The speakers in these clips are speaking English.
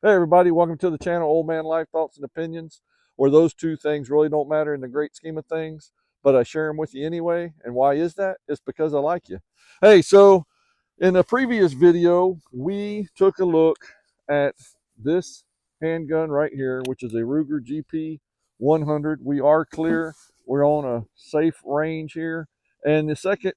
Hey everybody, welcome to the channel, Old Man Life Thoughts and Opinions, where those two things really don't matter in the great scheme of things, but I share them with you anyway. And why is that? It's because I like you. Hey, so in a previous video, we took a look at this handgun right here, which is a Ruger GP100. We are clear. We're on a safe range here. And the second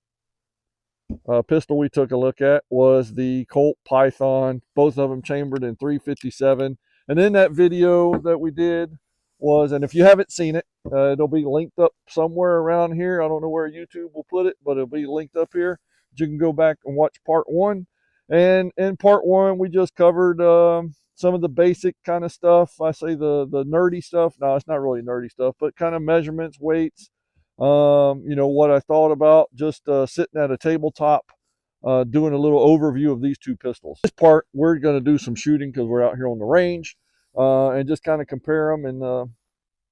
pistol we took a look at was the Colt Python, both of them chambered in 357. And then that video that we did was, and if you haven't seen it, it'll be linked up somewhere around here. I don't know where YouTube will put it, but it'll be linked up here. You can go back and watch part one. And in part one, we just covered some of the basic kind of stuff. I say the nerdy stuff. No, it's not really nerdy stuff, but kind of measurements, weights, what I thought about just sitting at a tabletop doing a little overview of these two pistols. This part, we're going to do some shooting because we're out here on the range and just kind of compare them and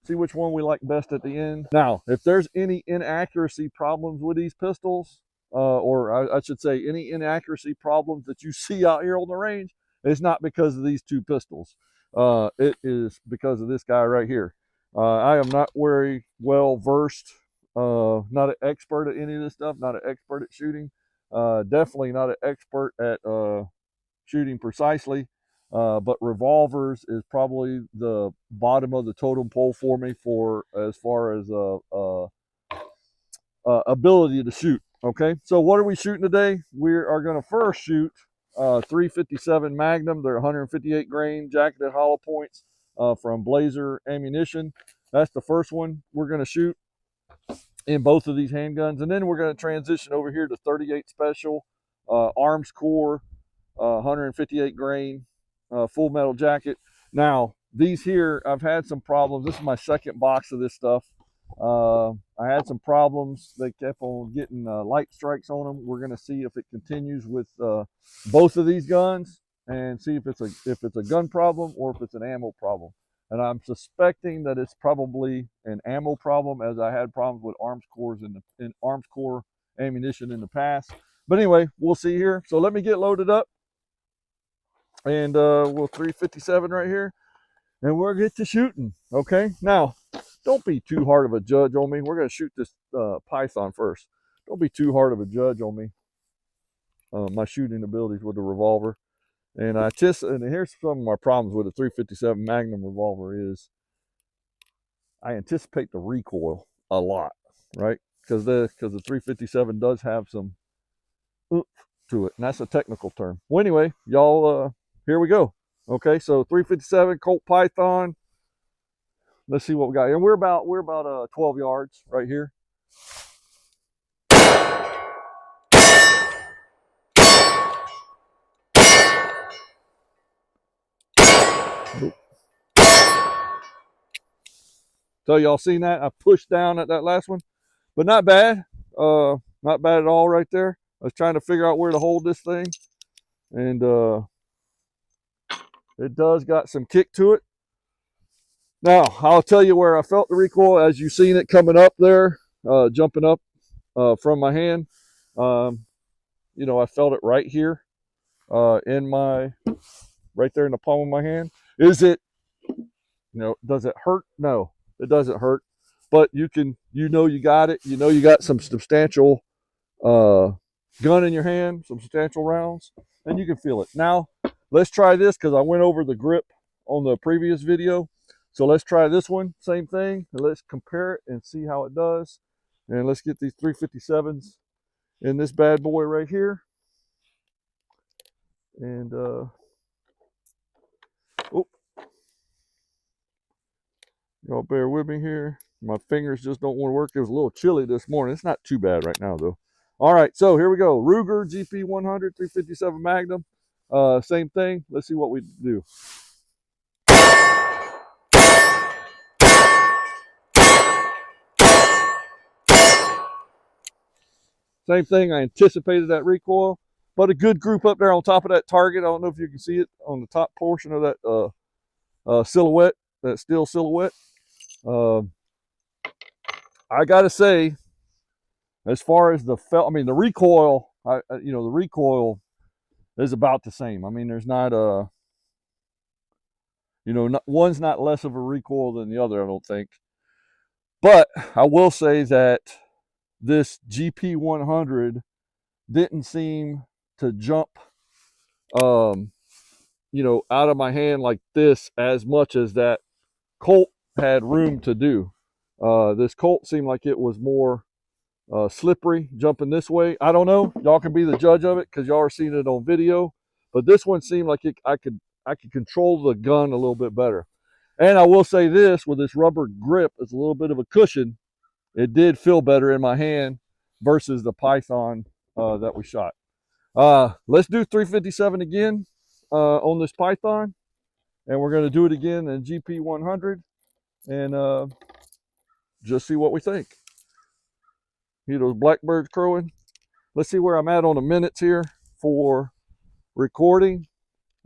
see which one we like best at the end. Now, if there's any inaccuracy problems with these pistols, or I should say any inaccuracy problems that you see out here on the range, it's not because of these two pistols. It is because of this guy right here. I am not very well versed, not an expert at any of this stuff, not an expert at shooting, definitely not an expert at shooting precisely. But revolvers is probably the bottom of the totem pole for me for as far as ability to shoot. Okay, so what are we shooting today? We are going to first shoot 357 Magnum. They're 158 grain jacketed hollow points from Blazer Ammunition. That's the first one we're going to shoot in both of these handguns, and then we're going to transition over here to 38 Special Arms Core 158 grain full metal jacket. Now these here, I've had some problems. This is my second box of this stuff. I had some problems. They kept on getting light strikes on them. We're going to see if it continues with both of these guns and see if it's a gun problem or if it's an ammo problem. And I'm suspecting that it's probably an ammo problem, as I had problems with arms cores in arms core ammunition in the past. But anyway, we'll see here. So let me get loaded up, and we'll 357 right here, and we'll get to shooting. Okay, now don't be too hard of a judge on me. We're going to shoot this Python first. Don't be too hard of a judge on me. My shooting abilities with the revolver. And here's some of my problems with the 357 Magnum revolver is I anticipate the recoil a lot, right? Because the 357 does have some oomph to it, and that's a technical term. Well, anyway, y'all, here we go. Okay, so 357 Colt Python. Let's see what we got here. And we're about 12 yards right here. So y'all seen that? I pushed down at that last one, but not bad. Not bad at all right there. I was trying to figure out where to hold this thing, and it does got some kick to it. Now, I'll tell you where I felt the recoil as you seen it coming up there, jumping up from my hand. I felt it right here right there in the palm of my hand. Is it, does it hurt? No, it doesn't hurt. But you got it. You got some substantial gun in your hand, some substantial rounds, and you can feel it. Now, let's try this because I went over the grip on the previous video. So let's try this one, same thing, and let's compare it and see how it does. And let's get these 357s in this bad boy right here. And y'all bear with me here. My fingers just don't want to work. It was a little chilly this morning. It's not too bad right now though. All right, so here we go. Ruger GP100 357 Magnum. Same thing. Let's see what we do. Same thing. I anticipated that recoil, but a good group up there on top of that target. I don't know if you can see it on the top portion of that silhouette, that steel silhouette. I gotta say, as far as the recoil, the recoil is about the same. I mean, there's not You know, one's not less of a recoil than the other, I don't think. But I will say that this GP100 didn't seem to jump, you know, out of my hand like this as much as that Colt had room to do. This Colt seemed like it was more slippery jumping this way. I don't know. Y'all can be the judge of it because y'all are seeing it on video. But this one seemed like I could control the gun a little bit better. And I will say this, with this rubber grip, it's a little bit of a cushion. It did feel better in my hand versus the Python that we shot. Let's do 357 again on this Python. And we're going to do it again in GP100 and just see what we think. Hear those blackbirds crowing? Let's see where I'm at on the minutes here for recording.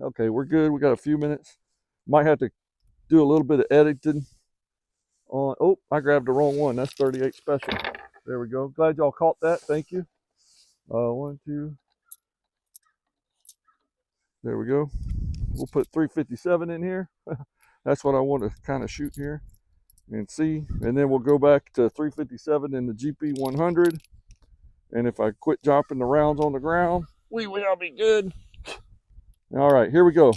Okay, we're good. We got a few minutes. Might have to do a little bit of editing on. Oh, I grabbed the wrong one. That's 38 special. There we go. Glad y'all caught that. Thank you. 1, 2. There we go. We'll put 357 in here. That's what I want to kind of shoot here and see. And then we'll go back to 357 in the GP100. And if I quit dropping the rounds on the ground, we will be good. All right, here we go.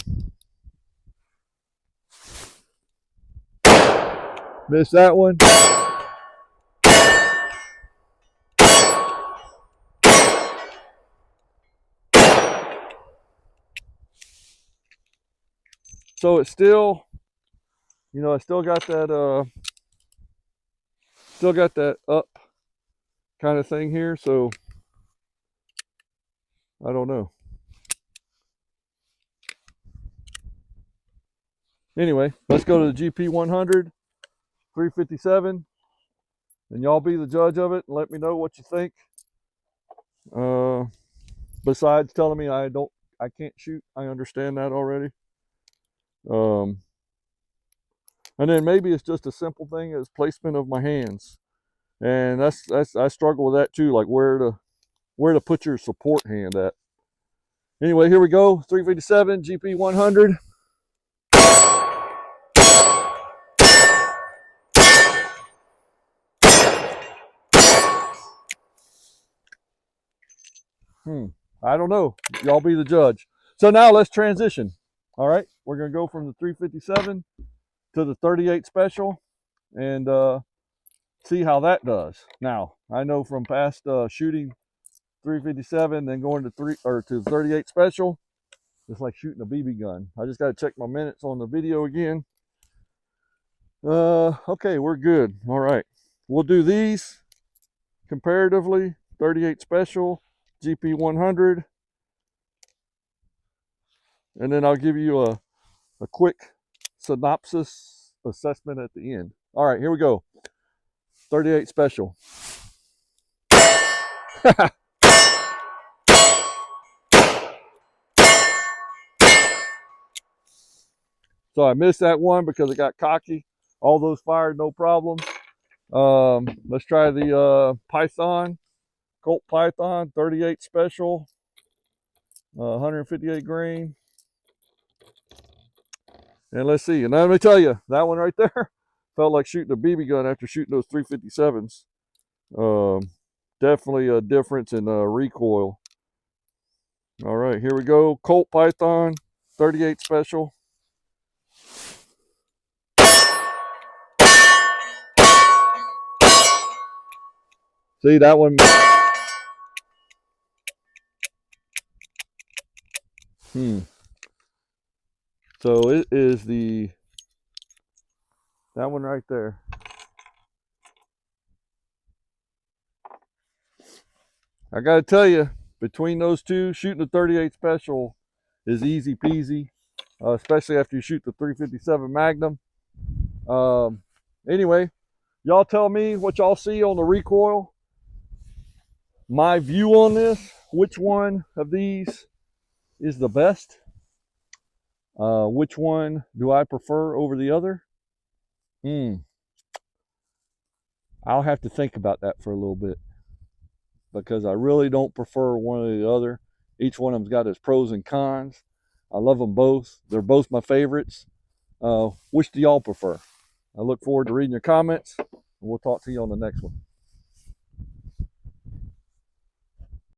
Missed that one. So it's still, you know, I still got that up kind of thing here, so I don't know. Anyway, let's go to the GP100, 357, and y'all be the judge of it and let me know what you think. Besides telling me I can't shoot, I understand that already. And then maybe it's just a simple thing as placement of my hands, and that's I struggle with that too, like where to put your support hand at. Anyway, here we go. 357 GP100. I don't know. Y'all be the judge. So now let's transition. All right, we're gonna go from the 357 to the 38 special and see how that does. Now I know from past shooting 357, then going to 38 special, it's like shooting a BB gun. I just got to check my minutes on the video again. Okay, we're good. All right, we'll do these comparatively. 38 special, GP100, and then I'll give you a quick synopsis assessment at the end. All right, here we go. 38 special. So I missed that one because it got cocky. All those fired, no problem. Let's try the Python, Colt Python, 38 special, 158 grain. And let's see. And let me tell you, that one right there felt like shooting a BB gun after shooting those 357s. Definitely a difference in recoil. All right, here we go. Colt Python, 38 special. See that one? So it is that one right there. I got to tell you, between those two, shooting the 38 special is easy peasy, especially after you shoot the 357 Magnum. Anyway, y'all tell me what y'all see on the recoil. My view on this, which one of these is the best? Which one do I prefer over the other? I'll have to think about that for a little bit, because I really don't prefer one or the other. Each one of them's got its pros and cons. I love them both. They're both my favorites. Which do y'all prefer? I look forward to reading your comments, and we'll talk to you on the next one.